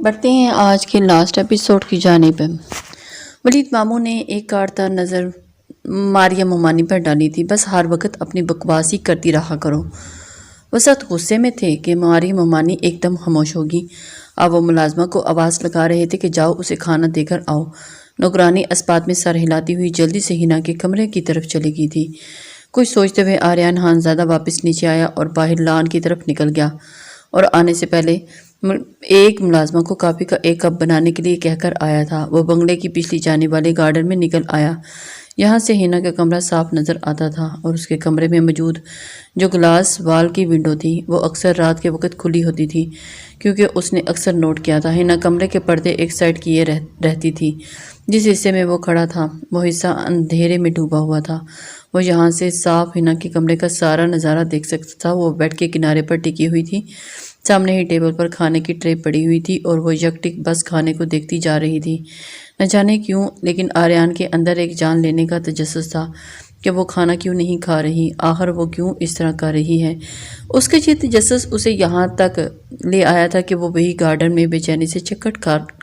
بڑھتے ہیں آج کے لاسٹ ایپیسوڈ کی جانب۔ ولید ماموں نے ایک کارتا نظر ماریا ممانی پر ڈالی تھی۔ بس ہر وقت اپنی بکواسی کرتی رہا کرو۔ وہ سخت غصے میں تھے کہ ماریا ممانی ایک دم خاموش ہوگی۔ اب وہ ملازمہ کو آواز لگا رہے تھے کہ جاؤ اسے کھانا دے کر آؤ۔ نوکرانی اسپات میں سر ہلاتی ہوئی جلدی سے ہنا کے کمرے کی طرف چلی گئی تھی۔ کچھ سوچتے ہوئے آریان خانزادہ واپس نیچے آیا اور باہر لان کی طرف نکل گیا اور آنے سے پہلے ایک ملازمہ کو کافی کا ایک کپ بنانے کے لیے کہہ کر آیا تھا۔ وہ بنگلے کی پچھلی جانب والے گارڈن میں نکل آیا۔ یہاں سے ہنا کا کمرہ صاف نظر آتا تھا اور اس کے کمرے میں موجود جو گلاس وال کی ونڈو تھی وہ اکثر رات کے وقت کھلی ہوتی تھی، کیونکہ اس نے اکثر نوٹ کیا تھا ہنا کمرے کے پردے ایک سائڈ کیے رہتی تھی۔ جس حصے میں وہ کھڑا تھا وہ حصہ اندھیرے میں ڈوبا ہوا تھا۔ وہ یہاں سے صاف ہنا کے کمرے کا سارا نظارہ دیکھ سکتا تھا۔ وہ بیڈ کے کنارے پر ٹکی ہوئی تھی، سامنے ہی ٹیبل پر کھانے کی ٹرے پڑی ہوئی تھی اور وہ یک ٹک بس کھانے کو دیکھتی جا رہی تھی۔ نہ جانے کیوں لیکن آریان کے اندر ایک جان لینے کا تجسس تھا کہ وہ کھانا کیوں نہیں کھا رہی، آخر وہ کیوں اس طرح کر رہی ہے۔ اس کا یہ تجسس اسے یہاں تک لے آیا تھا کہ وہ وہی گارڈن میں بے چینی سے چکر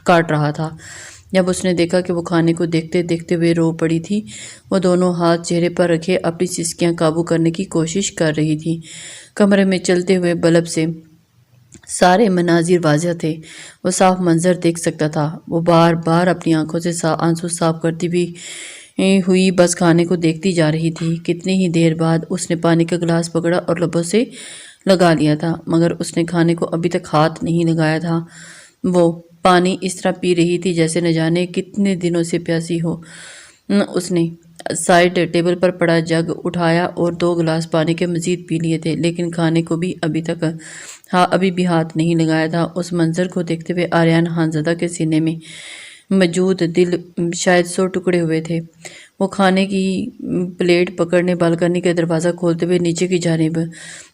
کاٹ رہا تھا۔ جب اس نے دیکھا کہ وہ کھانے کو دیکھتے دیکھتے ہوئے رو پڑی تھی، وہ دونوں ہاتھ چہرے پر رکھے اپنی سسکیاں قابو کرنے کی کوشش کر رہی تھی۔ کمرے میں چلتے ہوئے بلب سے سارے مناظر واضح تھے۔ وہ صاف منظر دیکھ سکتا تھا۔ وہ بار بار اپنی آنکھوں سے آنسو صاف کرتی ہوئی بس کھانے کو دیکھتی جا رہی تھی۔ کتنی ہی دیر بعد اس نے پانی کا گلاس پکڑا اور لبوں سے لگا لیا تھا، مگر اس نے کھانے کو ابھی تک ہاتھ نہیں لگایا تھا۔ وہ پانی اس طرح پی رہی تھی جیسے نہ جانے کتنے دنوں سے پیاسی ہو۔ اس نے سائڈ ٹیبل پر پڑا جگ اٹھایا اور 2 گلاس پانی کے مزید پی لیے تھے، لیکن کھانے کو بھی ابھی بھی ہاتھ نہیں لگایا تھا۔ اس منظر کو دیکھتے ہوئے آریان خانزادہ کے سینے میں موجود دل شاید 100 ٹکڑے ہوئے تھے۔ وہ کھانے کی پلیٹ پکڑنے بالکنی کا دروازہ کھولتے ہوئے نیچے کی جانب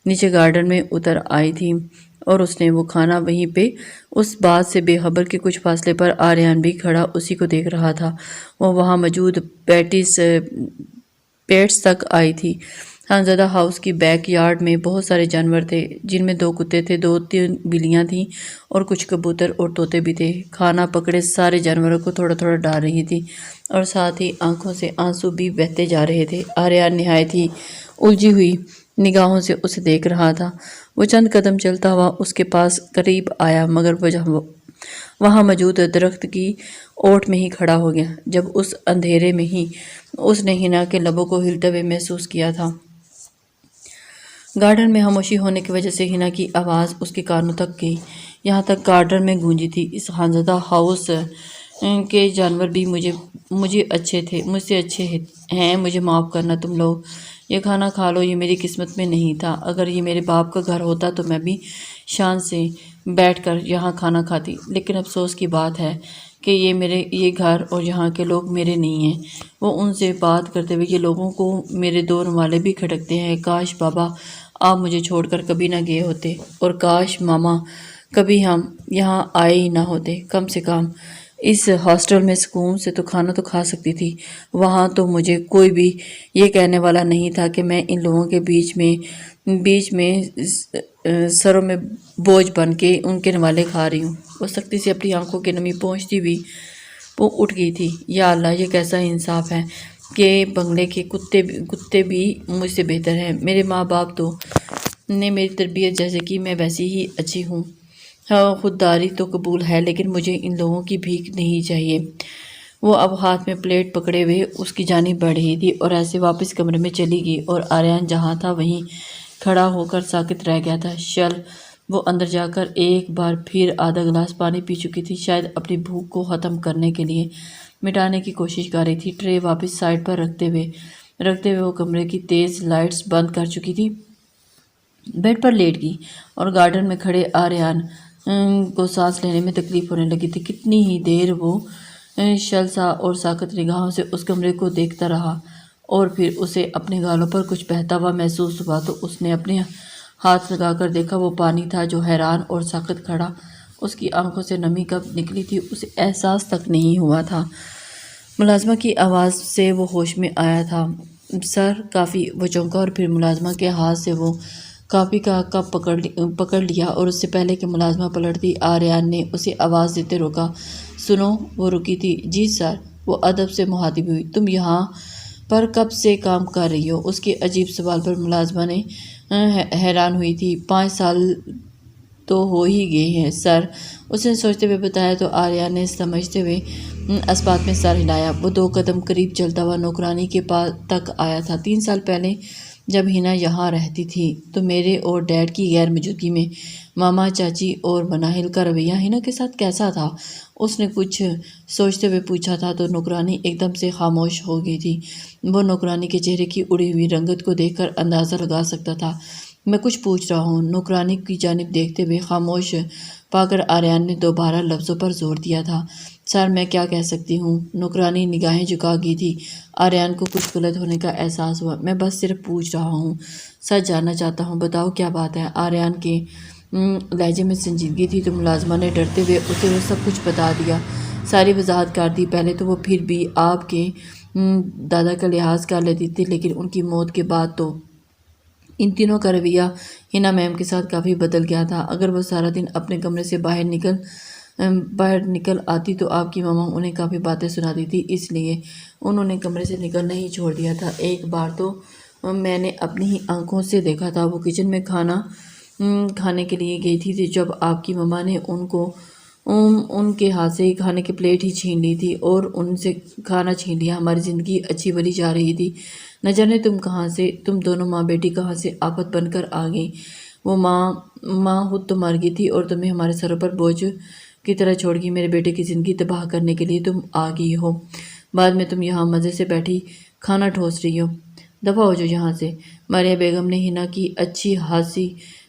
نیچے گارڈن میں اتر آئی تھی اور اس نے وہ کھانا وہیں پہ اس بات سے بے خبر کہ کچھ فاصلے پر آریان بھی کھڑا اسی کو دیکھ رہا تھا۔ وہ وہاں موجود پیٹس تک آئی تھی۔ خانزادہ ہاؤس کی بیک یارڈ میں بہت سارے جانور تھے، جن میں 2 کتے تھے، 2-3 بلیاں تھیں اور کچھ کبوتر اور طوطے بھی تھے۔ کھانا پکڑے سارے جانوروں کو تھوڑا تھوڑا ڈال رہی تھی اور ساتھ ہی آنکھوں سے آنسو بھی بہتے جا رہے تھے۔ آریان نہایت ہی الجھی ہوئی نگاہوں سے اسے دیکھ رہا تھا۔ وہ چند قدم چلتا ہوا اس کے پاس قریب آیا، مگر وہاں موجود درخت کی اوٹ میں ہی کھڑا ہو گیا۔ جب اس اندھیرے میں ہی اس نے ہنا کے لبوں کو ہلتے ہوئے محسوس کیا تھا۔ گارڈن میں خاموشی ہونے کی وجہ سے ہنا کی آواز اس کے کانوں تک گئی، یہاں تک گارڈن میں گونجی تھی۔ اس خانزادہ ہاؤس کے جانور بھی مجھ سے اچھے ہیں، مجھے معاف کرنا تم لوگ۔ یہ کھانا کھا لو، یہ میری قسمت میں نہیں تھا۔ اگر یہ میرے باپ کا گھر ہوتا تو میں بھی شان سے بیٹھ کر یہاں کھانا کھاتی، لیکن افسوس کی بات ہے کہ یہ گھر اور یہاں کے لوگ میرے نہیں ہیں۔ وہ ان سے بات کرتے ہوئے یہ لوگوں کو میرے 2 روالے بھی کھٹکتے ہیں۔ کاش بابا آپ مجھے چھوڑ کر کبھی نہ گئے ہوتے، اور کاش ماما کبھی ہم یہاں آئے ہی نہ ہوتے۔ کم سے کم اس ہاسٹل میں سکون سے تو کھانا تو کھا سکتی تھی۔ وہاں تو مجھے کوئی بھی یہ کہنے والا نہیں تھا کہ میں ان لوگوں کے بیچ میں سروں میں بوجھ بن کے ان کے نوالے کھا رہی ہوں۔ وہ سختی سے اپنی آنکھوں کی نمی پہنچتی ہوئی وہ اٹھ گئی تھی۔ یا اللہ، یہ کیسا انصاف ہے کہ بنگلے کے کتے بھی مجھ سے بہتر ہیں۔ میرے ماں باپ تو نے میری تربیت جیسے کی میں ویسی ہی اچھی ہوں۔ خودداری تو قبول ہے، لیکن مجھے ان لوگوں کی بھیک نہیں چاہیے۔ وہ اب ہاتھ میں پلیٹ پکڑے ہوئے اس کی جانب بڑھ رہی تھی اور ایسے واپس کمرے میں چلی گئی، اور آریان جہاں تھا وہیں کھڑا ہو کر ساکت رہ گیا تھا۔ وہ اندر جا کر ایک بار پھر آدھا گلاس پانی پی چکی تھی، شاید اپنی بھوک کو ختم کرنے کے لیے مٹانے کی کوشش کر رہی تھی۔ ٹرے واپس سائڈ پر رکھتے ہوئے وہ کمرے کی تیز لائٹس بند کر چکی تھی، بیڈ پر لیٹ گئی اور گارڈن میں کھڑے آریان کو سانس لینے میں تکلیف ہونے لگی تھی۔ کتنی ہی دیر وہ شلسا اور ساکت نگاہوں سے اس کمرے کو دیکھتا رہا، اور پھر اسے اپنے گالوں پر کچھ بہتا ہوا محسوس ہوا تو اس نے اپنے ہاتھ لگا کر دیکھا۔ وہ پانی تھا جو حیران اور ساکت کھڑا اس کی آنکھوں سے نمی کب نکلی تھی اسے احساس تک نہیں ہوا تھا۔ ملازمہ کی آواز سے وہ ہوش میں آیا تھا۔ سر کافی وہ چونکا اور پھر ملازمہ کے ہاتھ سے وہ کافی کا کپ پکڑ لیا اور اس سے پہلے کہ ملازمہ پلٹتی آریان نے اسے آواز دیتے روکا۔ سنو، وہ رکی تھی۔ جی سر، وہ ادب سے مخاطب ہوئی۔ تم یہاں پر کب سے کام کر رہی ہو؟ اس کے عجیب سوال پر ملازمہ نے حیران ہوئی تھی۔ 5 سال تو ہو ہی گئے ہیں سر، اس نے سوچتے ہوئے بتایا تو آریان نے سمجھتے ہوئے اسبات میں سر ہلایا۔ وہ 2 قدم قریب چلتا ہوا نوکرانی کے پاس تک آیا تھا۔ 3 سال پہلے جب ہینا یہاں رہتی تھی تو میرے اور ڈیڈ کی غیر موجودگی میں ماما، چاچی اور مناہل کا رویہ ہینا کے ساتھ کیسا تھا؟ اس نے کچھ سوچتے ہوئے پوچھا تھا تو نوکرانی ایک دم سے خاموش ہو گئی تھی۔ وہ نوکرانی کے چہرے کی اڑی ہوئی رنگت کو دیکھ کر اندازہ لگا سکتا تھا۔ میں کچھ پوچھ رہا ہوں، نوکرانی کی جانب دیکھتے ہوئے خاموش پا کر آریان نے دوبارہ لفظوں پر زور دیا تھا۔ سر، میں کیا کہہ سکتی ہوں؟ نوکرانی نگاہیں جھکا گئی تھی۔ آریان کو کچھ غلط ہونے کا احساس ہوا۔ میں بس صرف پوچھ رہا ہوں، سچ جاننا چاہتا ہوں، بتاؤ کیا بات ہے؟ آریان کے لہجے میں سنجیدگی تھی تو ملازمہ نے ڈرتے ہوئے اسے وہ سب کچھ بتا دیا، ساری وضاحت کر دی۔ پہلے تو وہ پھر بھی آپ کے دادا کا لحاظ کر لیتی تھی، لیکن ان کی موت کے بعد تو ان تینوں کا رویہ ہینا میم کے ساتھ کافی بدل گیا تھا۔ اگر وہ سارا دن اپنے کمرے سے باہر نکل آتی تو آپ کی ماما انہیں کافی باتیں سناتی تھی، اس لیے انہوں نے کمرے سے نکلنا ہی چھوڑ دیا تھا۔ ایک بار تو میں نے اپنی ہی آنکھوں سے دیکھا تھا، وہ کچن میں کھانا کھانے کے لیے گئی تھی جب آپ کی ماما نے ان کے ہاتھ سے کھانے کی پلیٹ ہی چھین لی تھی اور ان سے کھانا چھین لیا۔ ہماری زندگی اچھی بھلی جا رہی تھی، نہ جانے تم دونوں ماں بیٹی کہاں سے آفت بن کر آ گئی۔ وہ ماں خود تو مر گئی تھی اور تمہیں ہمارے سروں پر بوجھ کی طرح چھوڑ گئی۔ میرے بیٹے کی زندگی تباہ کرنے کے لیے تم آ گئی ہو، بعد میں تم یہاں مزے سے بیٹھی کھانا ٹھوس رہی ہو۔ دفع ہو جاؤ یہاں سے۔ ماریہ بیگم نے ہینا کی اچھی خاصی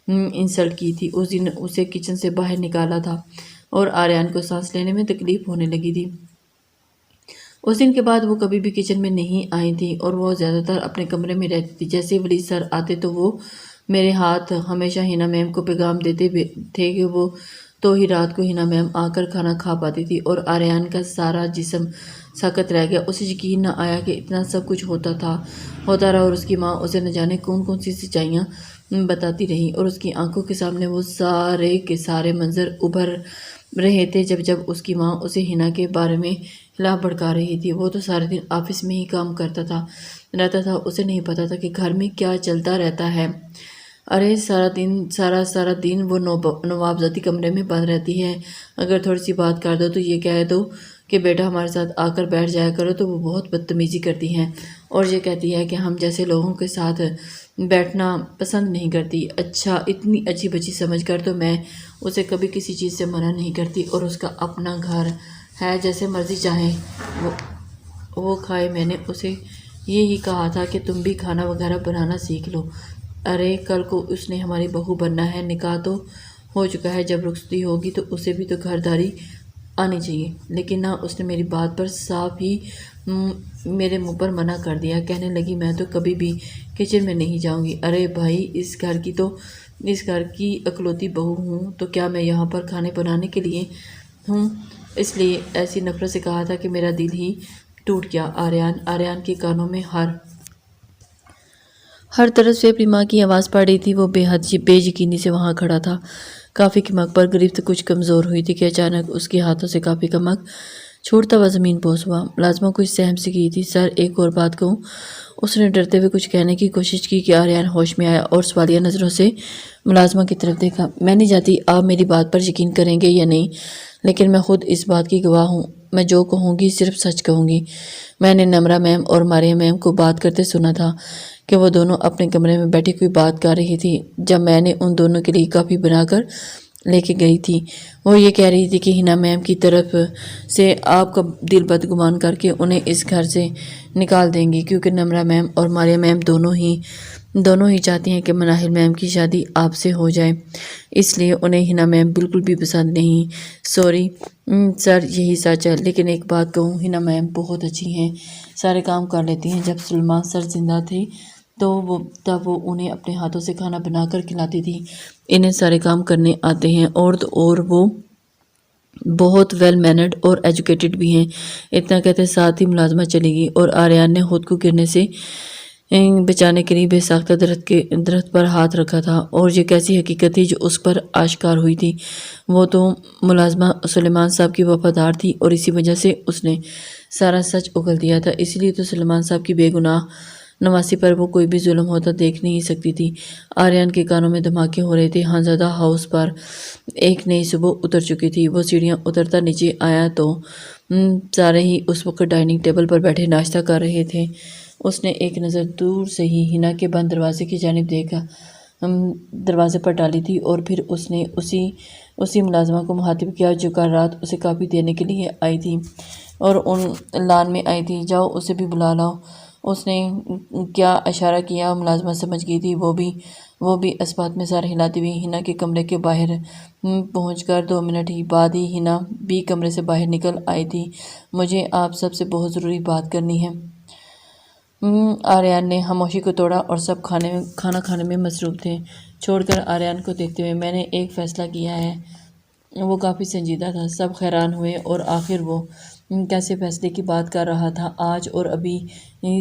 انسلٹ کی تھی۔ اس دن اسے کچن سے باہر نکالا تھا اور آریان کو سانس لینے میں تکلیف ہونے لگی تھی۔ اس دن کے بعد وہ کبھی بھی کچن میں نہیں آئی تھی اور وہ زیادہ تر اپنے کمرے میں رہتی تھی۔ جیسے ولی سر آتے تو وہ میرے ہاتھ ہمیشہ ہینا میم کو پیغام دیتے تھے کہ وہ تو ہی رات کو ہینا میم آ کر کھانا کھا پاتی تھی اور آریان کا سارا جسم ساکت رہ گیا۔ اسے یقین نہ آیا کہ اتنا سب کچھ ہوتا رہا اور اس کی ماں اسے نہ جانے کون سی سچائیاں بتاتی رہی اور اس کی آنکھوں کے سامنے وہ سارے کے سارے منظر ابھر رہے تھے جب اس کی ماں اسے ہینا کے بارے میں خلاف بھڑکا رہی تھی۔ وہ تو سارے دن آفس میں ہی کام کرتا رہتا تھا، اسے نہیں پتا تھا کہ گھر میں کیا چلتا رہتا ہے۔ ارے سارا دن وہ نوابزادی کمرے میں بند رہتی ہے، اگر تھوڑی سی بات کر دو تو یہ کہہ دو کہ بیٹا ہمارے ساتھ آ کر بیٹھ جایا کرو تو وہ بہت بدتمیزی کرتی ہے اور یہ کہتی ہے کہ ہم جیسے لوگوں کے ساتھ بیٹھنا پسند نہیں کرتی۔ اچھا، اتنی اچھی بچی سمجھ کر تو میں اسے کبھی کسی چیز سے منع نہیں کرتی اور اس کا اپنا گھر ہے، جیسے مرضی چاہے وہ کھائے۔ میں نے اسے یہی کہا تھا کہ تم بھی کھانا وغیرہ بنانا سیکھ لو۔ ارے کل کو اس نے ہماری بہو بننا ہے، نکاح تو ہو چکا ہے، جب رخصتی ہوگی تو اسے بھی تو گھرداری آنی چاہیے۔ لیکن نہ، اس نے میری بات پر صاف ہی میرے منہ پر منع کر دیا، کہنے لگی میں تو کبھی بھی کچن میں نہیں جاؤں گی۔ ارے بھائی، اس گھر کی اکلوتی بہو ہوں تو کیا میں یہاں پر کھانے بنانے کے لیے ہوں؟ اس لیے ایسی نفرت سے کہا تھا کہ میرا دل ہی ٹوٹ گیا۔ آریان کے کانوں میں ہر طرف سے اپنی ماں کی آواز پڑ رہی تھی۔ وہ بے حد بے یقینی سے وہاں کھڑا تھا۔ کافی کی مگ پر گرفت کچھ کمزور ہوئی تھی کہ اچانک اس کے ہاتھوں سے کافی کا مگ چھوٹتا ہوا زمین بوس ہوا۔ ملازمہ کچھ سہم سی گئی تھی۔ سر، ایک اور بات کہوں؟ اس نے ڈرتے ہوئے کچھ کہنے کی کوشش کی کہ آریان ہوش میں آیا اور سوالیہ نظروں سے ملازمہ کی طرف دیکھا۔ میں نہیں جانتی آپ میری بات پر یقین کریں گے یا نہیں، لیکن میں خود اس بات کی گواہ ہوں، میں جو کہوں گی صرف سچ کہوں گی۔ میں نے نمرا میم اور ماریہ میم کو بات کرتے سنا تھا کہ وہ دونوں اپنے کمرے میں بیٹھی کوئی بات کر رہی تھی جب میں نے ان دونوں کے لیے کافی بنا کر لے کے گئی تھی۔ وہ یہ کہہ رہی تھی کہ ہینا میم کی طرف سے آپ کا دل بدگمان کر کے انہیں اس گھر سے نکال دیں گی، کیونکہ نمرا میم اور ماریہ میم دونوں ہی چاہتی ہیں کہ مناہل میم کی شادی آپ سے ہو جائے، اس لیے انہیں ہینا میم بالکل بھی پسند نہیں۔ سوری سر، یہی سچ ہے، لیکن ایک بات کہوں، ہینا میم بہت اچھی ہیں، سارے کام کر لیتی ہیں۔ جب سلما سر زندہ تھے تب وہ انہیں اپنے ہاتھوں سے کھانا بنا کر کھلاتی تھی۔ انہیں سارے کام کرنے آتے ہیں اور وہ بہت ویل مینرڈ اور ایجوکیٹڈ بھی ہیں۔ اتنا کہتے ساتھ ہی ملازمہ چلی گئی اور آریان نے خود کو گرنے سے بچانے کے لیے بے ساختہ درخت پر ہاتھ رکھا تھا، اور یہ کیسی حقیقت تھی جو اس پر آشکار ہوئی تھی؟ وہ تو ملازمہ سلیمان صاحب کی وفادار تھی، اور اسی وجہ سے اس نے سارا سچ اگل دیا تھا۔ اسی لیے تو سلیمان صاحب کی بے گناہ نواسی پر وہ کوئی بھی ظلم ہوتا دیکھ نہیں سکتی تھی۔ آریان کے کانوں میں دھماکے ہو رہے تھے۔ خانزادہ ہاؤس پر ایک نئی صبح اتر چکی تھی۔ وہ سیڑھیاں اترتا نیچے آیا تو سارے ہی اس وقت ڈائننگ ٹیبل پر بیٹھے ناشتہ کر رہے تھے۔ اس نے ایک نظر دور سے ہی ہنا کے بند دروازے کی جانب دیکھا، دروازے پر ڈالی تھی، اور پھر اس نے اسی ملازمہ کو مخاطب کیا جو کل رات اسے کافی دینے کے لیے آئی تھی اور ان لان میں آئی تھی۔ جاؤ اسے بھی بلا لاؤ۔ اس نے کیا اشارہ کیا، ملازمہ سمجھ گئی تھی۔ وہ بھی اس بات میں سر ہلاتی ہوئی ہنا کے کمرے کے باہر پہنچ کر 2 منٹ ہی بعد ہی ہنا بھی کمرے سے باہر نکل آئی تھی۔ مجھے آپ سب سے بہت ضروری بات کرنی ہے۔ آریان نے خاموشی کو توڑا اور سب کھانا کھانے میں مصروف تھے۔ چھوڑ کر آریان کو دیکھتے ہوئے، میں نے ایک فیصلہ کیا ہے۔ وہ کافی سنجیدہ تھا۔ سب حیران ہوئے، اور آخر وہ کیسے فیصلے کی بات کر رہا تھا؟ آج اور ابھی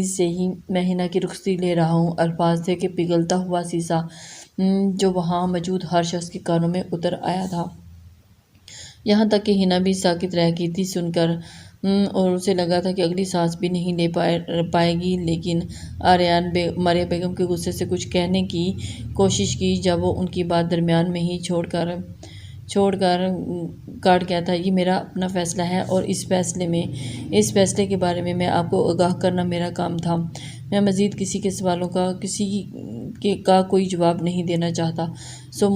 سے ہی میں ہنا کی رخصتی لے رہا ہوں۔ الفاظ تھے کہ پگھلتا ہوا سیسا جو وہاں موجود ہر شخص کے کانوں میں اتر آیا تھا، یہاں تک کہ ہنا بھی ساکت رہ گئی تھی سن کر، اور اسے لگا تھا کہ اگلی سانس بھی نہیں لے پائے گی۔ لیکن آریان ماریہ بیگم کے غصے سے کچھ کہنے کی کوشش کی، جب وہ ان کی بات درمیان میں ہی چھوڑ کر کاٹ گیا تھا۔ یہ میرا اپنا فیصلہ ہے، اور اس فیصلے کے بارے میں آپ کو آگاہ کرنا میرا کام تھا۔ میں مزید کسی کے سوالوں کا کوئی جواب نہیں دینا چاہتا، سو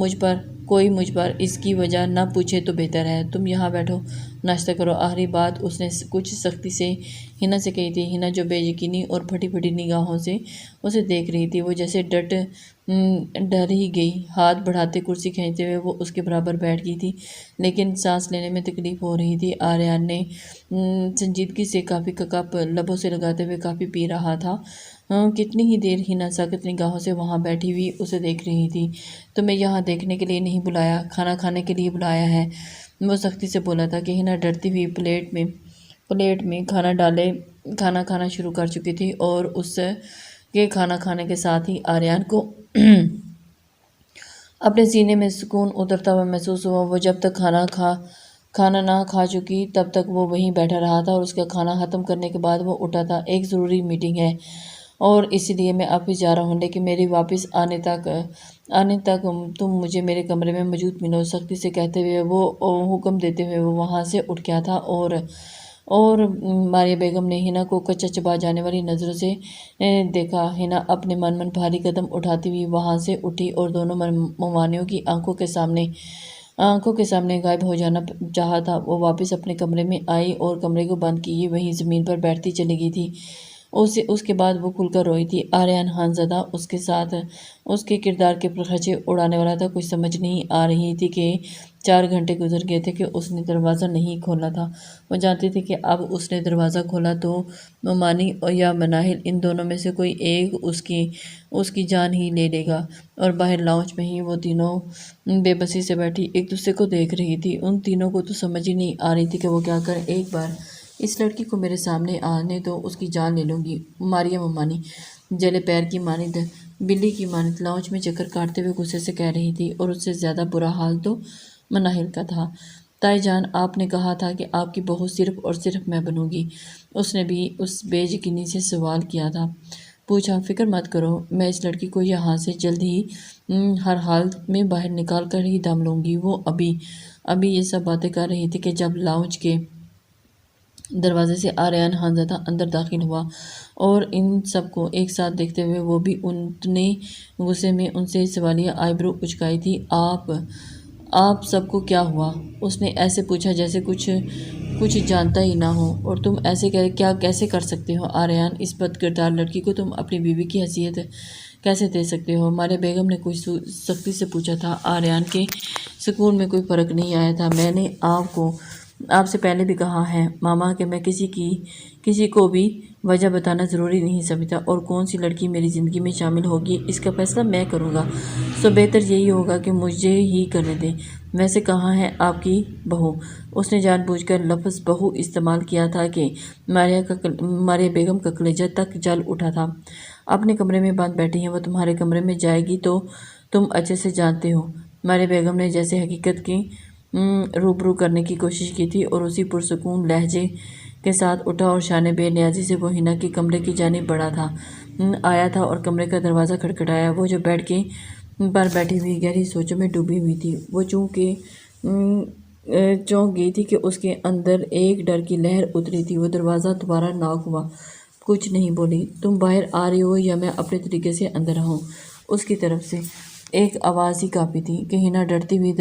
کوئی مجھ پر اس کی وجہ نہ پوچھے تو بہتر ہے۔ تم یہاں بیٹھو، ناشتہ کرو۔ آخری بات اس نے کچھ سختی سے ہنا سے کہی تھی۔ ہنا جو بے یقینی اور پھٹی پھٹی نگاہوں سے اسے دیکھ رہی تھی، وہ جیسے ڈر ہی گئی۔ ہاتھ بڑھاتے کرسی کھینچتے ہوئے وہ اس کے برابر بیٹھ گئی تھی، لیکن سانس لینے میں تکلیف ہو رہی تھی۔ آریان نے سنجیدگی سے کافی کا کپ لبوں سے لگاتے ہوئے کافی پی رہا تھا۔ کتنی ہی دیر ہنا ساکت نگاہوں سے وہاں بیٹھی ہوئی اسے دیکھ رہی تھی۔ تمہیں یہاں دیکھنے کے لیے نہیں بلایا، کھانا کھانے کے لیے بلایا ہے، وہ سختی سے بولا تھا کہ ہنا ڈرتی ہوئی پلیٹ میں کھانا کھانا شروع کر چکی تھی، اور اس کے کھانا کھانے کے ساتھ ہی آریان کو اپنے سینے میں سکون اترتا ہوا محسوس ہوا۔ وہ جب تک کھانا نہ کھا چکی تب تک وہ وہیں بیٹھا رہا تھا، اور اس کا کھانا ختم کرنے کے بعد وہ اٹھا تھا۔ ایک ضروری میٹنگ ہے اور اسی لیے میں آفس جا رہا ہوں، لیکن میرے واپس آنے تک تم مجھے میرے کمرے میں موجود ملو، سختی سے کہتے ہوئے، وہ حکم دیتے ہوئے وہ وہاں سے اٹھ گیا تھا۔ اور ماریہ بیگم نے ہنا کو کچا چبا جانے والی نظروں سے دیکھا۔ ہنا اپنے من بھاری قدم اٹھاتی ہوئی وہاں سے اٹھی اور دونوں ممانعوں کی آنکھوں کے سامنے غائب ہو جانا چاہا تھا۔ وہ واپس اپنے کمرے میں آئی اور کمرے کو بند کیے وہیں زمین پر بیٹھتی چلی گئی تھی۔ اس کے بعد وہ کھل کر روئی تھی۔ آریان خانزادہ اس کے ساتھ اس کے کردار کے پرخچے اڑانے والا تھا۔ کچھ سمجھ نہیں آ رہی تھی کہ 4 گھنٹے گزر گئے تھے کہ اس نے دروازہ نہیں کھولا تھا۔ وہ جانتی تھی کہ اب اس نے دروازہ کھولا تو ممانی یا مناہل، ان دونوں میں سے کوئی ایک اس کی جان ہی لے لے گا۔ اور باہر لاؤنج میں ہی وہ تینوں بے بسی سے بیٹھی ایک دوسرے کو دیکھ رہی تھی۔ ان تینوں کو تو سمجھ ہی نہیں آ رہی تھی کہ وہ کیا کریں۔ ایک بار اس لڑکی کو میرے سامنے آنے دو، اس کی جان لے لوں گی، ماریہ ممانی جلے پیر کی مانند، بلی کی مانند لاؤنج میں چکر کاٹتے ہوئے غصے سے کہہ رہی تھی۔ اور اس سے زیادہ برا حال تو مناہل کا تھا۔ تائی جان، آپ نے کہا تھا کہ آپ کی بہو صرف اور صرف میں بنوں گی، اس نے بھی اس بے یقینی سے سوال کیا تھا۔ پوچھا، فکر مت کرو، میں اس لڑکی کو یہاں سے جلد ہی ہر حال میں باہر نکال کر ہی دم لوں گی۔ وہ ابھی یہ سب باتیں کر رہی تھی کہ جب لاؤنج کے دروازے سے آریان خانزادہ اندر داخل ہوا، اور ان سب کو ایک ساتھ دیکھتے ہوئے وہ بھی اتنے غصے میں ان سے سوالیہ آئی برو اچکائی تھی۔ آپ سب کو کیا ہوا؟ اس نے ایسے پوچھا جیسے کچھ جانتا ہی نہ ہو۔ اور تم ایسے کیسے کر سکتے ہو آریان؟ اس بد کردار لڑکی کو تم اپنی بیوی کی حیثیت کیسے دے سکتے ہو؟ ماریہ بیگم نے کچھ سختی سے پوچھا تھا۔ آریان کے سکون میں کوئی فرق نہیں آیا تھا۔ میں نے آپ سے پہلے بھی کہا ہے ماما کہ میں کسی کو بھی وجہ بتانا ضروری نہیں سمجھتا، اور کون سی لڑکی میری زندگی میں شامل ہوگی اس کا فیصلہ میں کروں گا، سو بہتر یہی ہوگا کہ مجھے ہی کرنے دیں۔ ویسے کہاں ہے آپ کی بہو؟ اس نے جان بوجھ کر لفظ بہو استعمال کیا تھا کہ ماریہ بیگم کا کلیجہ تک جل اٹھا تھا۔ اپنے کمرے میں بند بیٹھی ہیں، وہ تمہارے کمرے میں جائے گی تو تم اچھے سے جانتے ہو۔ ماریہ بیگم نے جیسے حقیقت کی روبرو کرنے کی کوشش کی تھی، اور اسی پرسکون لہجے کے ساتھ اٹھا اور شانے بے نیازی سے وہ ہنا کے کمرے کی جانب بڑھا تھا آیا تھا اور کمرے کا دروازہ کھٹکھٹایا۔ وہ جو بیڈ کے پر بیٹھی ہوئی گہری سوچوں میں ڈوبی ہوئی تھی، وہ چونک گئی تھی کہ اس کے اندر ایک ڈر کی لہر اتری تھی۔ وہ دروازہ دوبارہ ناک ہوا، کچھ نہیں بولی۔ تم باہر آ رہی ہو یا میں اپنے طریقے سے اندر آؤں؟ اس کی طرف سے ایک آواز ہی کافی تھی کہ ہنا ڈرتی ہوئی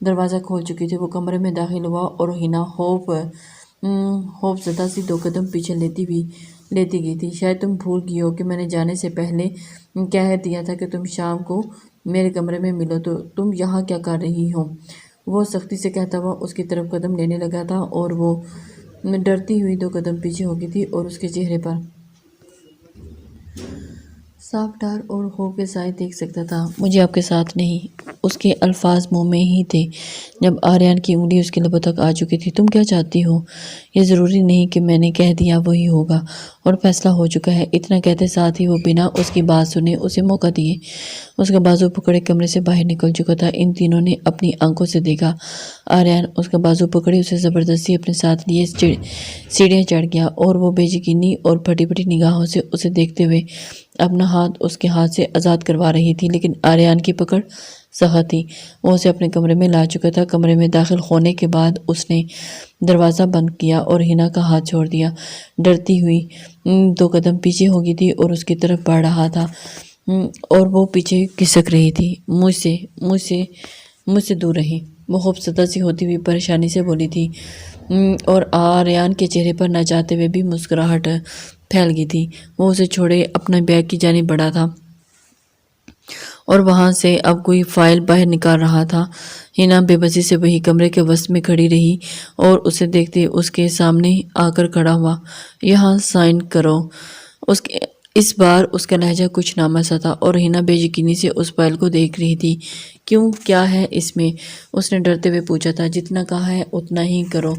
دروازہ کھول چکی تھی۔ وہ کمرے میں داخل ہوا اور ہنا خوف زدہ سی 2 قدم پیچھے لیتی گئی تھی۔ شاید تم بھول گئی ہو کہ میں نے جانے سے پہلے کہہ دیا تھا کہ تم شام کو میرے کمرے میں ملو، تو تم یہاں کیا کر رہی ہو؟ وہ سختی سے کہتا ہوا اس کی طرف قدم لینے لگا تھا، اور وہ ڈرتی ہوئی 2 قدم پیچھے ہو گئی تھی، اور اس کے چہرے پر صاف ڈر اور خوف کے سائے دیکھ سکتا تھا۔ مجھے آپ کے ساتھ نہیں، اس کے الفاظ منہ میں ہی تھے جب آریان کی انگلی اس کے لبوں تک آ چکی تھی۔ تم کیا چاہتی ہو؟ یہ ضروری نہیں کہ میں نے کہہ دیا وہی ہوگا، اور فیصلہ ہو چکا ہے۔ اتنا کہتے ساتھ ہی وہ بنا اس کی بات سنے اسے موقع دیے اس کا بازو پکڑے کمرے سے باہر نکل چکا تھا۔ ان تینوں نے اپنی آنکھوں سے دیکھا۔ آریان اس کا بازو پکڑے اسے زبردستی اپنے ساتھ لیے سیڑھیاں چڑھ گیا، اور وہ بے یقینی اور پھٹی پھٹی نگاہوں سے اسے دیکھتے ہوئے اپنا ہاتھ اس کے ہاتھ سے آزاد کروا رہی تھی، لیکن آریان کی پکڑ سخت تھی۔ وہ اسے اپنے کمرے میں لا چکا تھا۔ کمرے میں داخل ہونے کے بعد اس نے دروازہ بند کیا اور ہنا کا ہاتھ چھوڑ دیا۔ ڈرتی ہوئی 2 قدم پیچھے ہو گئی تھی اور اس کی طرف بڑھ رہا تھا، اور وہ پیچھے کھسک رہی تھی۔ مجھ سے دور رہی، وہ خوفزدہ سی ہوتی ہوئی پریشانی سے بولی تھی، اور آریان کے چہرے پر نہ چاہتے ہوئے بھی مسکراہٹ پھیل گئی تھی۔ وہ اسے چھوڑے اپنا بیگ کی جانب بڑھا تھا اور وہاں سے اب کوئی فائل باہر نکال رہا تھا۔ ہنا بے بسی سے وہی کمرے کے وسط میں کھڑی رہی اور اسے دیکھتے اس کے سامنے آ کر کھڑا ہوا۔ یہاں سائن کرو۔ اس بار اس کا لہجہ کچھ نامہ سا تھا، اور ہنا بے یقینی سے اس فائل کو دیکھ رہی تھی۔ کیوں، کیا ہے اس میں؟ اس نے ڈرتے ہوئے پوچھا تھا۔ جتنا کہا ہے اتنا ہی کرو،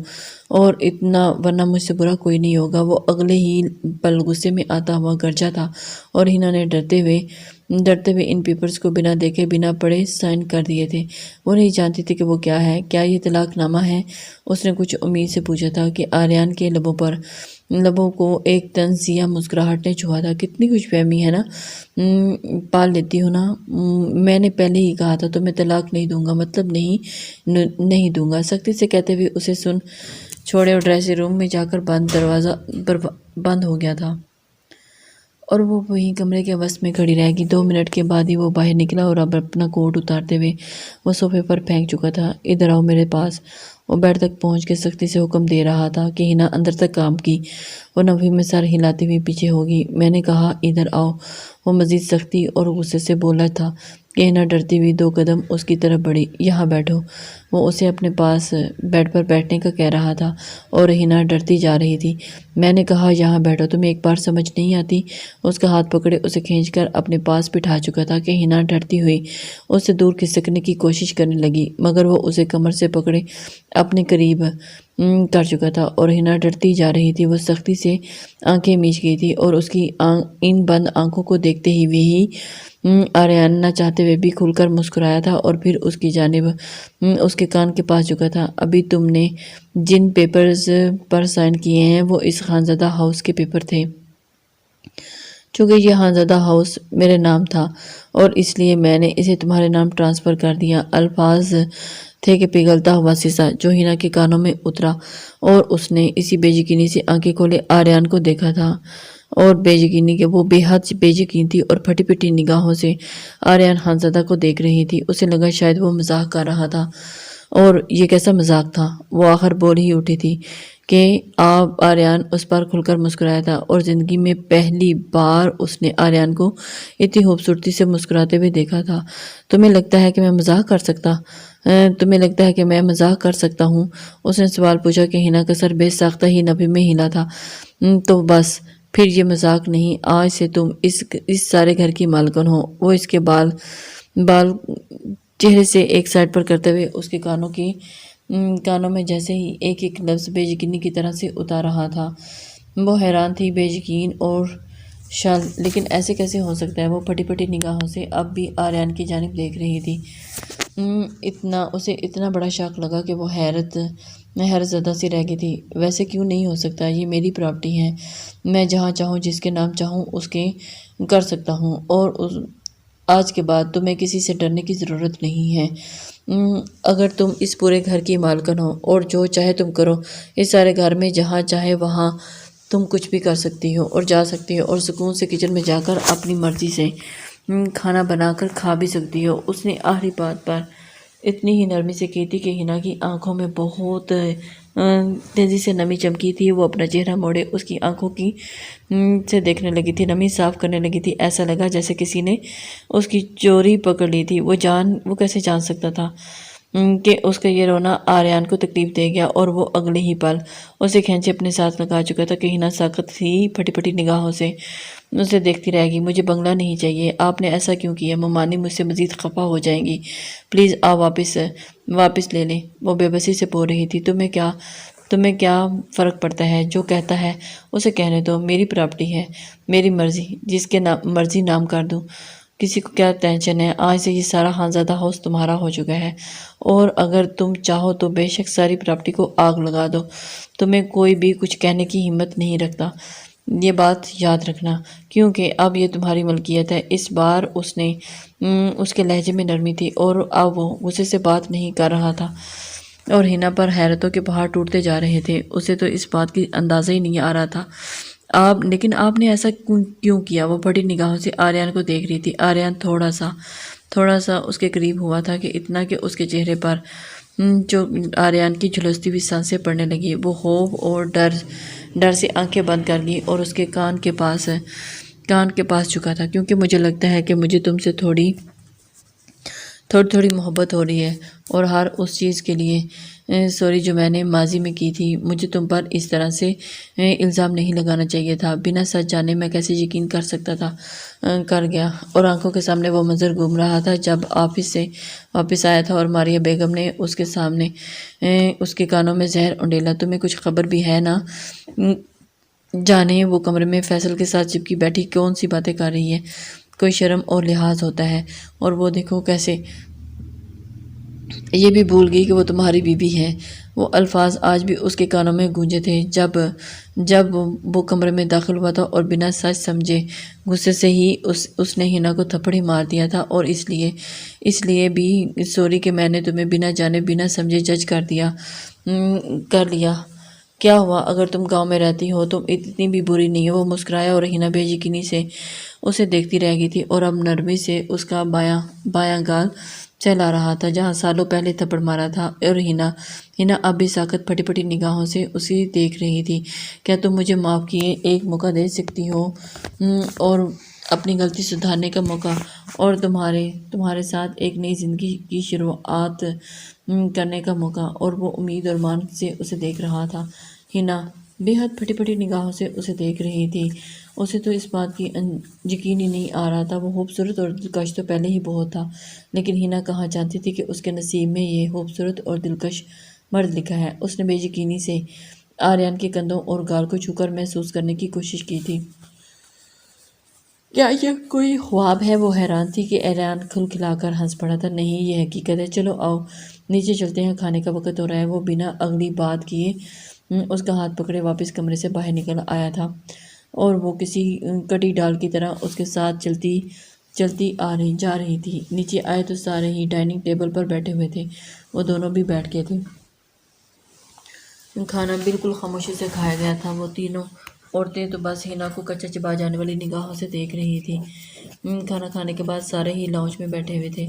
اور اتنا، ورنہ مجھ سے برا کوئی نہیں ہوگا۔ وہ اگلے ہی پل غصے میں آتا ہوا گرجا تھا، اور ہنا نے ڈرتے ہوئے ان پیپرز کو بنا دیکھے بنا پڑھے سائن کر دیے تھے۔ وہ نہیں جانتی تھی کہ وہ کیا ہے۔ کیا یہ طلاق نامہ ہے؟ اس نے کچھ امید سے پوچھا تھا کہ آریان کے لبوں کو ایک طنزیہ مسکراہٹ نے چھوا تھا۔ کتنی خوش فہمی ہے نا، پال لیتی ہو نا۔ میں نے پہلے ہی کہا تھا تمہیں طلاق نہیں دوں گا، مطلب نہیں دوں گا، سختی سے کہتے ہوئے اسے سن چھوڑے اور ڈریسنگ روم میں جا کر دروازہ بند ہو گیا تھا، اور وہ وہیں کمرے کے وسط میں کھڑی رہ گئی۔ 2 منٹ کے بعد ہی وہ باہر نکلا، اور اب اپنا کوٹ اتارتے ہوئے وہ صوفے پر پھینک چکا تھا۔ ادھر آؤ میرے پاس۔ وہ بیڈ تک پہنچ کے سختی سے حکم دے رہا تھا کہ ہنا اندر تک کام کی۔ وہ نفی میں سر ہلاتے ہوئے پیچھے ہوگی۔ میں نے کہا ادھر آؤ۔ وہ مزید سختی اور غصے سے بولا تھا کہ ہنا ڈرتی ہوئی 2 قدم اس کی طرف بڑھی۔ یہاں بیٹھو۔ وہ اسے اپنے پاس بیڈ پر بیٹھنے کا کہہ رہا تھا، اور ہنا ڈرتی جا رہی تھی۔ میں نے کہا یہاں بیٹھو، تمہیں ایک بار سمجھ نہیں آتی؟ اس کا ہاتھ پکڑے اسے کھینچ کر اپنے پاس بٹھا چکا تھا کہ ہنا ڈرتی ہوئی اس سے دور کھسکنے کی کوشش کرنے لگی، مگر وہ اسے کمر سے پکڑے اپنے قریب کر چکا تھا، اور ہنا ڈرتی جا رہی تھی۔ وہ سختی سے آنکھیں میچ گئی تھی، اور اس کی ان بند آنکھوں کو دیکھتے ہی وہی آریان نہ چاہتے ہوئے بھی کھل کر مسکرایا تھا، اور پھر اس کی جانب اس کے کان کے پاس جھکا تھا۔ ابھی تم نے جن پیپرز پر سائن کیے ہیں وہ اس خانزادہ ہاؤس کے پیپر تھے۔ چونکہ یہ خانزادہ ہاؤس میرے نام تھا، اور اس لیے میں نے اسے تمہارے نام ٹرانسفر کر دیا۔ الفاظ تھے کہ پگھلتا ہوا سیسا جو ہنا کے کانوں میں اترا، اور اس نے اسی بے یقینی سے آنکھیں کھولے آریان کو دیکھا تھا، اور بے یقینی کہ وہ بے حد بے یقین تھی، اور پھٹی پھٹی نگاہوں سے آریان خانزادہ کو دیکھ رہی تھی۔ اسے لگا شاید وہ مذاق کر رہا تھا، اور یہ کیسا مذاق تھا؟ وہ آخر بول ہی اٹھی تھی کہ آپ آریان اس پر کھل کر مسکرایا تھا اور زندگی میں پہلی بار اس نے آریان کو اتنی خوبصورتی سے مسکراتے ہوئے دیکھا تھا۔ تمہیں لگتا ہے کہ میں مزاح کر سکتا تمہیں لگتا ہے کہ میں مزاح کر سکتا ہوں؟ اس نے سوال پوچھا کہ ہینا کا سر بے ساختہ ہی نبے میں ہلا تھا۔ تو بس پھر یہ مذاق نہیں، آج سے تم اس سارے گھر کی مالکن ہو۔ وہ اس کے بال چہرے سے ایک سائڈ پر کرتے ہوئے اس کے کانوں میں جیسے ہی ایک ایک لفظ بے یقینی کی طرح سے اتار رہا تھا۔ وہ حیران تھی، بے یقین اور شال، لیکن ایسے کیسے ہو سکتا ہے؟ وہ پھٹی پھٹی نگاہوں سے اب بھی آریان کی جانب دیکھ رہی تھی۔ اسے اتنا بڑا شاک لگا کہ وہ حیرت زدہ سی رہ گئی تھی۔ ویسے کیوں نہیں ہو سکتا؟ یہ میری پراپرٹی ہے، میں جہاں چاہوں جس کے نام چاہوں اس کے کر سکتا ہوں، اور آج کے بعد تمہیں کسی سے ڈرنے کی ضرورت نہیں ہے۔ اگر تم اس پورے گھر کی مالکن ہو اور جو چاہے تم کرو، اس سارے گھر میں جہاں چاہے وہاں تم کچھ بھی کر سکتی ہو اور جا سکتی ہو، اور سکون سے کچن میں جا کر اپنی مرضی سے کھانا بنا کر کھا بھی سکتی ہو۔ اس نے آخری بات پر اتنی ہی نرمی سے کی تھی کہ ہینا کی آنکھوں میں بہت تیزی سے نمی چمکی تھی۔ وہ اپنا چہرہ موڑے اس کی آنکھوں کی سے دیکھنے لگی تھی، نمی صاف کرنے لگی تھی۔ ایسا لگا جیسے کسی نے اس کی چوری پکڑ لی تھی۔ وہ کیسے جان سکتا تھا کہ اس کا یہ رونا آریان کو تکلیف دے گیا، اور وہ اگلے ہی پل اسے کھینچے اپنے ساتھ لگا چکا تھا کہ ہینا ساکت ہی پھٹی پھٹی نگاہوں سے اسے دیکھتی رہ گئی۔ مجھے بنگلہ نہیں چاہیے، آپ نے ایسا کیوں کیا؟ ممانی مجھ سے مزید خفا ہو جائیں گی، پلیز آپ واپس لے لیں۔ وہ بے بسی سے بول رہی تھی، تمہیں کیا فرق پڑتا ہے؟ جو کہتا ہے اسے کہنے دو، میری پراپرٹی ہے، میری مرضی، جس کے مرضی نام کر دوں، کسی کو کیا ٹینشن ہے؟ آج سے یہ سارا خانزادہ ہاؤس تمہارا ہو چکا ہے، اور اگر تم چاہو تو بے شک ساری پراپرٹی کو آگ لگا دو، تمہیں کوئی بھی کچھ کہنے کی ہمت نہیں رکھتا، یہ بات یاد رکھنا، کیونکہ اب یہ تمہاری ملکیت ہے۔ اس بار اس کے لہجے میں نرمی تھی، اور اب وہ غصے سے بات نہیں کر رہا تھا، اور ہینا پر حیرتوں کے پہاڑ ٹوٹتے جا رہے تھے۔ اسے تو اس بات کی اندازہ ہی نہیں آ رہا تھا لیکن آپ نے ایسا کیوں کیا؟ وہ بڑی نگاہوں سے آریان کو دیکھ رہی تھی۔ آریان تھوڑا سا اس کے قریب ہوا تھا، کہ اتنا کہ اس کے چہرے پر جو آریان کی جھلستی ہوئی سانسیں پڑنے لگی۔ وہ خوف اور ڈر سے آنکھیں بند کر لی اور اس کے کان کے پاس جھکا تھا، کیونکہ مجھے لگتا ہے کہ مجھے تم سے تھوڑی محبت ہو رہی ہے، اور ہر اس چیز کے لیے سوری جو میں نے ماضی میں کی تھی۔ مجھے تم پر اس طرح سے الزام نہیں لگانا چاہیے تھا، بنا سچ جانے میں کیسے یقین کر سکتا تھا، کر گیا۔ اور آنکھوں کے سامنے وہ منظر گھوم رہا تھا جب آفس سے واپس آیا تھا اور ماریہ بیگم نے اس کے سامنے اس کے کانوں میں زہر انڈیلا۔ تمہیں کچھ خبر بھی ہے نا؟ جانے وہ کمرے میں فیصل کے ساتھ چپکی بیٹھی کون سی باتیں کر رہی ہے؟ کوئی شرم اور لحاظ ہوتا ہے؟ اور وہ دیکھو کیسے یہ بھی بھول گئی کہ وہ تمہاری بیوی ہے۔ وہ الفاظ آج بھی اس کے کانوں میں گونجے تھے جب وہ کمرے میں داخل ہوا تھا، اور بنا سچ سمجھے غصے سے ہی اس نے ہینا کو تھپڑ ہی مار دیا تھا، اور اس لیے بھی سوری کہ میں نے تمہیں بنا جانے بنا سمجھے جج کر لیا۔ کیا ہوا؟ اگر تم گاؤں میں رہتی ہو تم اتنی بھی بری نہیں ہو۔ وہ مسکرایا اور ہینا بے یقینی سے اسے دیکھتی رہ گئی تھی، اور اب نرمی سے اس کا بایاں گال چلا رہا تھا جہاں سالوں پہلے تھپڑ مارا تھا، اور ہینا اب بھی ساکت پھٹی پھٹی نگاہوں سے اسے دیکھ رہی تھی۔ کیا تم مجھے معاف کیے ایک موقع دے سکتی ہو، اور اپنی غلطی سدھارنے کا موقع، اور تمہارے ساتھ ایک نئی زندگی کی شروعات کرنے کا موقع؟ اور وہ امید اور مان سے اسے دیکھ رہا تھا۔ ہینا بے حد پھٹی پھٹی نگاہوں سے اسے دیکھ رہی تھی۔ اسے تو اس بات کی یقین ہی نہیں آ رہا تھا۔ وہ خوبصورت اور دلکش تو پہلے ہی بہت تھا، لیکن ہینا کہاں جانتی تھی کہ اس کے نصیب میں یہ خوبصورت اور دلکش مرد لکھا ہے۔ اس نے بے یقینی سے آریان کے کندھوں اور گال کو چھو کر محسوس کرنے کی کوشش کی تھی۔ کیا یہ کوئی خواب ہے؟ وہ حیران تھی کہ آریان کھلکھلا کر ہنس پڑا تھا۔ نہیں، یہ حقیقت ہے، چلو آؤ نیچے چلتے ہیں، کھانے کا وقت ہو رہا ہے۔ وہ بنا اگلی بات کیے اس کا ہاتھ پکڑے واپس کمرے سے باہر نکل آیا تھا، اور وہ کسی کٹی ڈال کی طرح اس کے ساتھ چلتی جا رہی تھی۔ نیچے آئے تو سارے ہی ڈائننگ ٹیبل پر بیٹھے ہوئے تھے۔ وہ دونوں بھی بیٹھ گئے تھے۔ کھانا بالکل خاموشی سے کھایا گیا تھا۔ وہ تینوں عورتیں تو بس ہینا کو کچا چبا جانے والی نگاہوں سے دیکھ رہی تھی۔ کھانا کھانے کے بعد سارے ہی لاؤنج میں بیٹھے ہوئے تھے،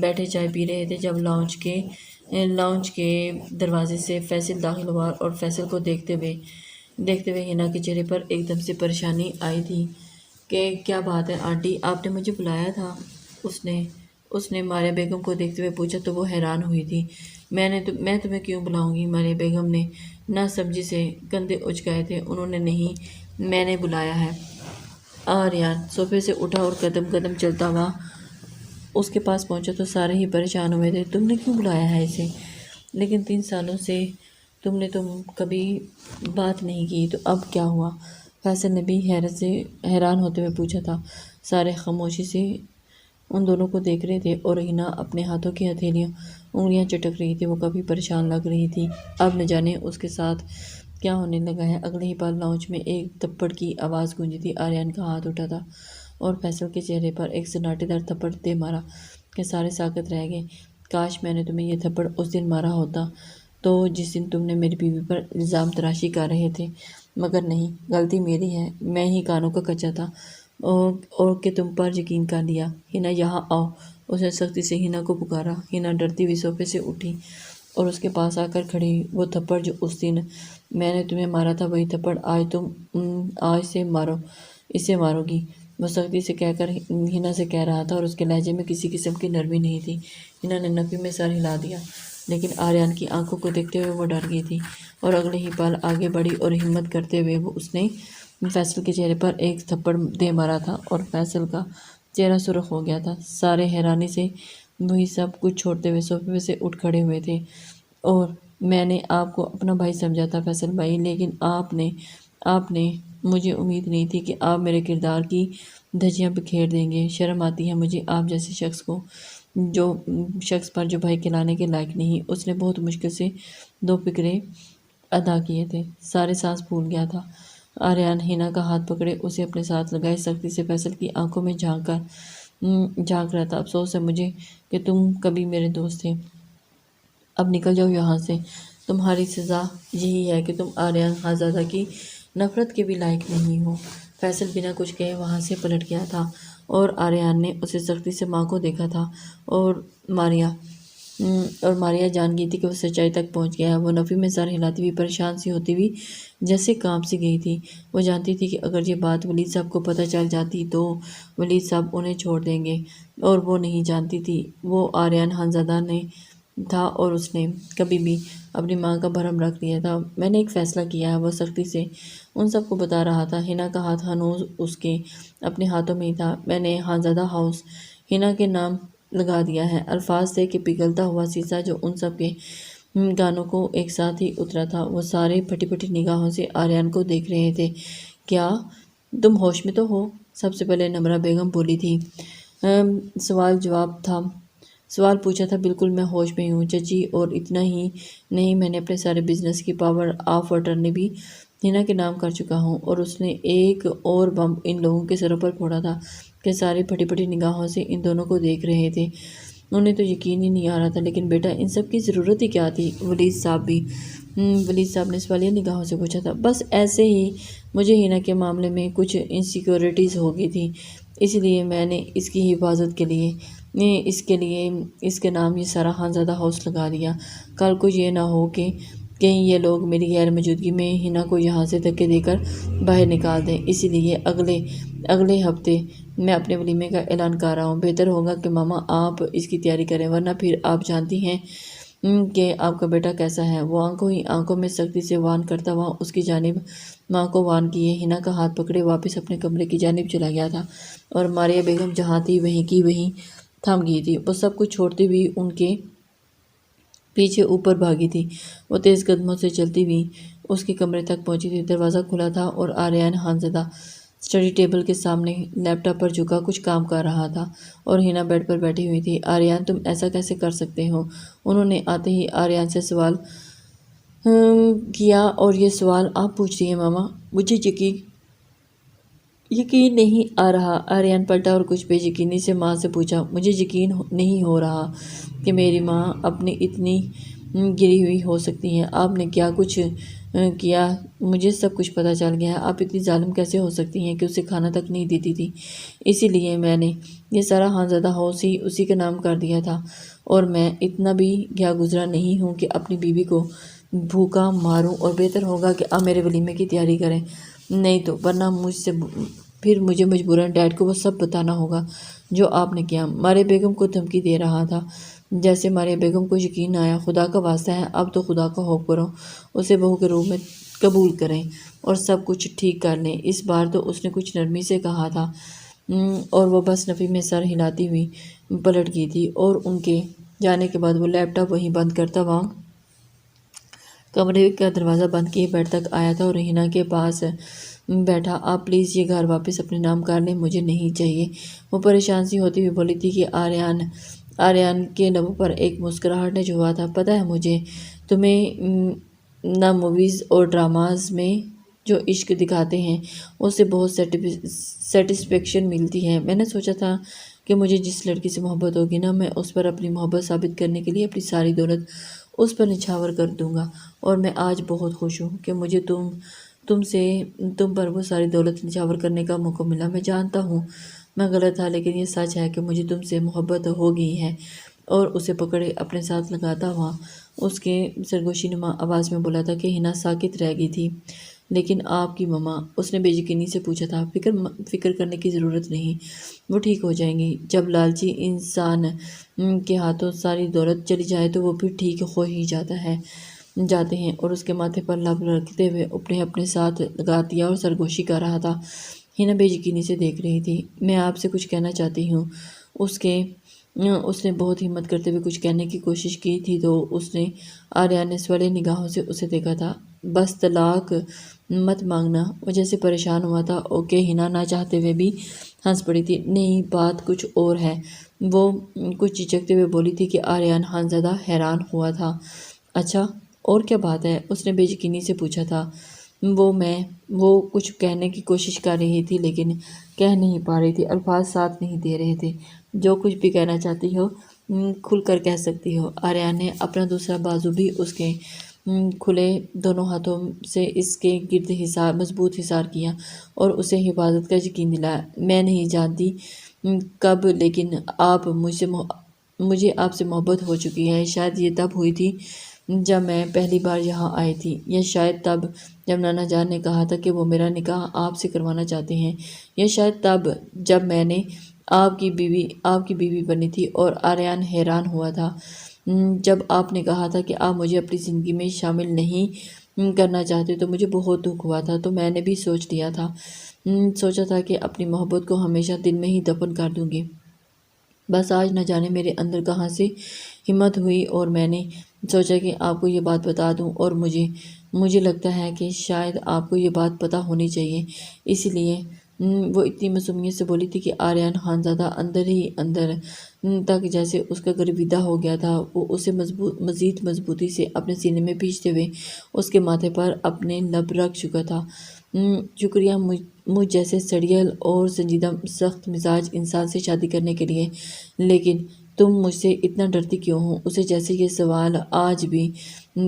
بیٹھے چائے پی رہے تھے جب لاؤنج کے دروازے سے فیصل داخل ہوا اور فیصل کو دیکھتے ہوئے ہنا کے چہرے پر ایک دم سے پریشانی آئی تھی کہ کیا بات ہے آنٹی، آپ نے مجھے بلایا تھا؟ اس نے ماریہ بیگم کو دیکھتے ہوئے پوچھا تو وہ حیران ہوئی تھی۔ میں تمہیں کیوں بلاؤں گی؟ ماریہ بیگم نے نہ سمجھی سے کندھے اچکائے تھے۔ انہوں نے نہیں، میں نے بلایا ہے۔ آریان صوفے سے اٹھا اور قدم قدم چلتا ہوا اس کے پاس پہنچا تو سارے ہی پریشان ہوئے تھے۔ تم نے کیوں بلایا ہے اسے؟ لیکن 3 سالوں سے تم کبھی بات نہیں کی تو اب کیا ہوا؟ فیصل نے بھی حیرت سے حیران ہوتے ہوئے پوچھا تھا۔ سارے خاموشی سے ان دونوں کو دیکھ رہے تھے اور ہنا اپنے ہاتھوں کی ہتھیلیاں انگلیاں چٹک رہی تھی۔ وہ کافی پریشان لگ رہی تھی۔ اب نہ جانے اس کے ساتھ کیا ہونے لگا ہے۔ اگلے ہی پل لاؤنج میں ایک تھپڑ کی آواز گونجی تھی۔ آریان کا ہاتھ اٹھا تھا اور فیصل کے چہرے پر ایک سناٹے دار تھپڑ دے مارا کہ سارے ساکت رہ گئے۔ کاش میں نے تمہیں یہ تھپڑ اس دن مارا ہوتا تو جس دن تم نے میری بیوی پر الزام تراشی کر رہے تھے، مگر نہیں، غلطی میری ہے، میں ہی کانوں کا کچا تھا اور کہ تم پر یقین کر لیا۔ ہنا یہاں آؤ، اس نے سختی سے ہنا کو پکارا۔ ہنا ڈرتی ہوئی صوفے سے اٹھی اور اس کے پاس آ کر کھڑی ہوئی۔ وہ تھپڑ جو اس دن میں نے تمہیں مارا تھا وہی تھپڑ آج اسے مارو گی، وہ سختی سے کہہ کر ہنا سے کہہ رہا تھا اور اس کے لہجے میں کسی قسم کی نرمی نہیں تھی۔ ہنا نے نفی میں سر ہلا دیا، لیکن آریان کی آنکھوں کو دیکھتے ہوئے وہ ڈر گئی تھی اور اگلے ہی پل آگے بڑھی اور ہمت کرتے ہوئے اس نے فیصل کے چہرے پر ایک تھپڑ دے مارا تھا اور فیصل کا چہرہ سرخ ہو گیا تھا۔ سارے حیرانی سے وہی سب کچھ چھوڑتے ہوئے صوفے سے اٹھ کھڑے ہوئے تھے۔ اور میں نے آپ کو اپنا بھائی سمجھا تھا فیصل بھائی، لیکن آپ نے مجھے امید نہیں تھی کہ آپ میرے کردار کی دھجیاں بکھیر دیں گے۔ شرم آتی ہے مجھے آپ جیسے شخص پر جو بھائی کہلانے کے لائق نہیں۔ اس نے بہت مشکل سے 2 پکرے ادا کیے تھے۔ سارے سانس پھول گیا تھا۔ آریان ہنا کا ہاتھ پکڑے اسے اپنے ساتھ لگائے سختی سے فیصل کی آنکھوں میں جھانک رہا تھا۔ افسوس ہے مجھے کہ تم کبھی میرے دوست تھے، اب نکل جاؤ یہاں سے۔ تمہاری سزا یہی ہے کہ تم آریان خانزادہ کی نفرت کے بھی لائق نہیں ہو۔ فیصل بنا کچھ کہے وہاں سے پلٹ گیا تھا اور آریان نے اسے سختی سے ماں کو دیکھا تھا اور ماریا جان گئی تھی کہ وہ سچائی تک پہنچ گیا ہے۔ وہ نفی میں سر ہلاتی ہوئی پریشان سی ہوتی ہوئی جیسے کانپ سی گئی تھی۔ وہ جانتی تھی کہ اگر یہ بات ولید صاحب کو پتہ چل جاتی تو ولید صاحب انہیں چھوڑ دیں گے، اور وہ نہیں جانتی تھی وہ آریان خانزادہ نے تھا اور اس نے کبھی بھی اپنی ماں کا بھرم رکھ لیا تھا۔ میں نے ایک فیصلہ کیا ہے، وہ سختی سے ان سب کو بتا رہا تھا۔ ہنا کا ہاتھ ہنوز اس کے اپنے ہاتھوں میں ہی تھا۔ میں نے خانزادہ ہاؤس ہنا کے نام لگا دیا ہے۔ الفاظ تھے کہ پگھلتا ہوا سیسا جو ان سب کے گانوں کو ایک ساتھ ہی اترا تھا۔ وہ سارے پھٹی پھٹی نگاہوں سے آریان کو دیکھ رہے تھے۔ کیا تم ہوش میں تو ہو؟ سب سے پہلے نمرہ بیگم بولی تھی۔ سوال پوچھا تھا۔ بالکل میں ہوش میں ہوں چچی، اور اتنا ہی نہیں، میں نے اپنے سارے بزنس کی پاور آف اٹرنی بھی ہنا کے نام کر چکا ہوں۔ اور اس نے ایک اور بم ان لوگوں کے سروں پر پھوڑا تھا کہ سارے پھٹی پھٹی نگاہوں سے ان دونوں کو دیکھ رہے تھے۔ انہیں تو یقین ہی نہیں آ رہا تھا، لیکن بیٹا ان سب کی ضرورت ہی کیا تھی؟ ولید صاحب نے سوالیہ نگاہوں سے پوچھا تھا۔ بس ایسے ہی مجھے ہنا کے معاملے میں کچھ انسیکیورٹیز ہو گئی تھی، اس لیے میں نے اس کی حفاظت کے لیے اس کے نام یہ سارا خانزادہ ہاؤس لگا دیا۔ کل کو یہ نہ ہو کہ کہیں یہ لوگ میری غیر موجودگی میں ہنا کو یہاں سے دھکے دے کر باہر نکال دیں۔ اسی لیے اگلے ہفتے میں اپنے ولیمے کا اعلان کر رہا ہوں۔ بہتر ہوگا کہ ماما آپ اس کی تیاری کریں، ورنہ پھر آپ جانتی ہیں کہ آپ کا بیٹا کیسا ہے۔ وہ آنکھوں میں سختی سے وان کرتا ہوا اس کی جانب ماں کو وان کیے ہنا کا ہاتھ پکڑے واپس اپنے کمرے کی جانب چلا گیا تھا اور ماریہ بیگم جہاں تھی وہیں کی وہیں تھم گئی تھی۔ وہ سب کچھ چھوڑتی ہوئی ان کے پیچھے اوپر بھاگی تھی۔ وہ تیز قدموں سے چلتی ہوئی اس کے کمرے تک پہنچی تھی۔ دروازہ کھلا تھا اور آریان خانزادہ اسٹڈی ٹیبل کے سامنے لیپ ٹاپ پر جھکا کچھ کام کر رہا تھا اور ہنا بیڈ پر بیٹھی ہوئی تھی۔ آریان تم ایسا کیسے کر سکتے ہو؟ انہوں نے آتے ہی آریان سے سوال کیا۔ اور یہ سوال آپ پوچھ رہی ہیں ماما؟ مجھے یقین نہیں آ رہا۔ آریان پلٹا اور کچھ بے یقینی سے ماں سے پوچھا۔ مجھے یقین نہیں ہو رہا کہ میری ماں اپنی اتنی گری ہوئی ہو سکتی ہیں۔ آپ نے کیا کچھ کیا، مجھے سب کچھ پتہ چل گیا ہے۔ آپ اتنی ظالم کیسے ہو سکتی ہیں کہ اسے کھانا تک نہیں دیتی تھی؟ اسی لیے میں نے یہ سارا خانزادہ ہاؤس ہی اسی کے نام کر دیا تھا، اور میں اتنا بھی گیا گزرا نہیں ہوں کہ اپنی بیوی کو بھوکا ماروں، اور بہتر ہوگا کہ آپ میرے ولیمے کی تیاری کریں، نہیں تو ورنہ پھر مجھے مجبوراً ڈیڈ کو وہ سب بتانا ہوگا جو آپ نے کیا۔ ماریہ بیگم کو دھمکی دے رہا تھا۔ جیسے ماریہ بیگم کو یقین آیا، خدا کا واسطہ ہے اب تو خدا کا خوف کرو، اسے بہو کے روپ میں قبول کریں اور سب کچھ ٹھیک کر لیں۔ اس بار تو اس نے کچھ نرمی سے کہا تھا، اور وہ بس نفی میں سر ہلاتی ہوئی پلٹ گئی تھی، اور ان کے جانے کے بعد وہ لیپ ٹاپ وہیں بند کرتا وہاں کمرے کا دروازہ بند کیے بیڈ تک آیا تھا اور ہنا کے پاس بیٹھا۔ آپ پلیز یہ گھر واپس اپنے نام کر لیں، مجھے نہیں چاہیے۔ وہ پریشان سی ہوتی ہوئی بولی تھی کہ آریان کے لبوں پر ایک مسکراہٹ نے چھوا تھا۔ پتہ ہے مجھے، تمہیں نہ موویز اور ڈراماز میں جو عشق دکھاتے ہیں اس سے بہت سیٹسفیکشن ملتی ہے۔ میں نے سوچا تھا کہ مجھے جس لڑکی سے محبت ہوگی نا، میں اس پر اپنی محبت ثابت کرنے کے لیے اپنی ساری دولت اس پر نچھاور کر دوں گا، اور میں آج بہت خوش ہوں کہ مجھے تم پر وہ ساری دولت نچھاور کرنے کا موقع ملا۔ میں جانتا ہوں میں غلط تھا، لیکن یہ سچ ہے کہ مجھے تم سے محبت ہو گئی ہے۔ اور اسے پکڑے اپنے ساتھ لگاتا ہوا اس کے سرگوشی نما آواز میں بولا تھا کہ ہنا ساکت رہ گئی تھی۔ لیکن آپ کی ماما، اس نے بے یقینی سے پوچھا تھا۔ فکر کرنے کی ضرورت نہیں، وہ ٹھیک ہو جائیں گی۔ جب لالچی انسان کے ہاتھوں ساری دولت چلی جائے تو وہ پھر ٹھیک ہو ہی جاتے ہیں۔ اور اس کے ماتھے پر لب رکھتے ہوئے اپنے ساتھ لگا دیا اور سرگوشی کر رہا تھا۔ ہنا بے یقینی سے دیکھ رہی تھی۔ میں آپ سے کچھ کہنا چاہتی ہوں۔ اس نے بہت ہمت کرتے ہوئے کچھ کہنے کی کوشش کی تھی تو اس نے آریان نے سوالے نگاہوں سے اسے دیکھا تھا۔ بس طلاق مت مانگنا۔ وہ جیسے پریشان ہوا تھا کہ ہنا نہ چاہتے ہوئے بھی ہنس پڑی تھی۔ نہیں، بات کچھ اور ہے، وہ کچھ جھجکتے ہوئے بولی تھی کہ آریان خانزادہ حیران ہوا تھا۔ اچھا، اور کیا بات ہے؟ اس نے بے یقینی سے پوچھا تھا۔ وہ کچھ کہنے کی کوشش کر رہی تھی لیکن کہہ نہیں پا رہی تھی، الفاظ ساتھ نہیں دے رہے تھے۔ جو کچھ بھی کہنا چاہتی ہو کھل کر کہہ سکتی ہو۔ آریان نے اپنا دوسرا بازو بھی اس کے کھلے دونوں ہاتھوں سے اس کے گرد مضبوط حصار کیا اور اسے حفاظت کا یقین دلایا۔ میں نہیں جانتی کب، لیکن مجھے آپ سے محبت ہو چکی ہے۔ شاید یہ تب ہوئی تھی جب میں پہلی بار یہاں آئی تھی، یا شاید تب جب نانا جان نے کہا تھا کہ وہ میرا نکاح آپ سے کروانا چاہتے ہیں، یا شاید تب جب میں نے آپ کی بیوی بنی تھی اور آریان حیران ہوا تھا جب آپ نے کہا تھا کہ آپ مجھے اپنی زندگی میں شامل نہیں کرنا چاہتے، تو مجھے بہت دکھ ہوا تھا۔ تو میں نے بھی سوچا تھا کہ اپنی محبت کو ہمیشہ دل میں ہی دفن کر دوں گی۔ بس آج نہ جانے میرے اندر کہاں سے ہمت ہوئی اور میں نے سوچا کہ آپ کو یہ بات بتا دوں، اور مجھے لگتا ہے کہ شاید آپ کو یہ بات پتہ ہونی چاہیے۔ اسی لیے وہ اتنی معصومیت سے بولی تھی کہ آریان خانزادہ اندر ہی اندر تک جیسے اس کا گرویدہ ہو گیا تھا۔ وہ اسے مزید مضبوطی سے اپنے سینے میں بھیجتے ہوئے اس کے ماتھے پر اپنے لب رکھ چکا تھا۔ شکریہ مجھ جیسے سڑیل اور سنجیدہ سخت مزاج انسان سے شادی کرنے کے لیے، لیکن تم مجھ سے اتنا ڈرتی کیوں ہو؟ اسے جیسے یہ سوال آج بھی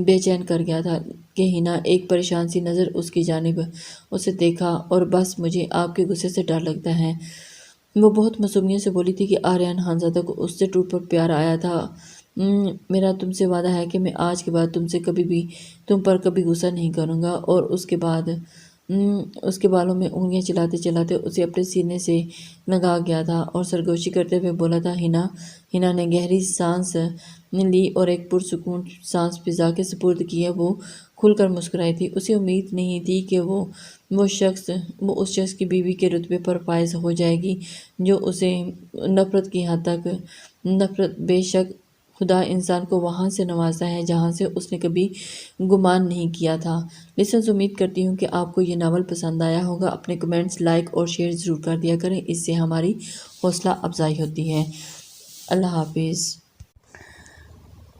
بے چین کر گیا تھا کہ ہنا ایک پریشان سی نظر اس کی جانب اسے دیکھا، اور بس مجھے آپ کے غصے سے ڈر لگتا ہے۔ وہ بہت معصومیت سے بولی تھی کہ آریان خانزادہ کو اس سے ٹوٹ پر پیار آیا تھا۔ میرا تم سے وعدہ ہے کہ میں آج کے بعد تم پر کبھی غصہ نہیں کروں گا۔ اور اس کے بالوں میں انگلیاں چلاتے چلاتے اسے اپنے سینے سے لگا گیا تھا اور سرگوشی کرتے ہوئے بولا تھا۔ ہنا نے گہری سانس لی اور ایک پرسکون سانس فضا کے سپرد کی ہے۔ وہ کھل کر مسکرائی تھی۔ اسے امید نہیں تھی کہ وہ اس شخص کی بیوی کے رتبے پر فائز ہو جائے گی جو اسے نفرت کی حد تک نفرت۔ بے شک خدا انسان کو وہاں سے نوازتا ہے جہاں سے اس نے کبھی گمان نہیں کیا تھا۔ لسنرز، امید کرتی ہوں کہ آپ کو یہ ناول پسند آیا ہوگا۔ اپنے کمنٹس، لائک اور شیئر ضرور کر دیا کریں، اس سے ہماری حوصلہ افزائی ہوتی ہے۔ اللہ حافظ۔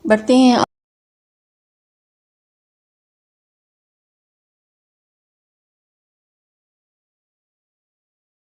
بڑھتے ہیں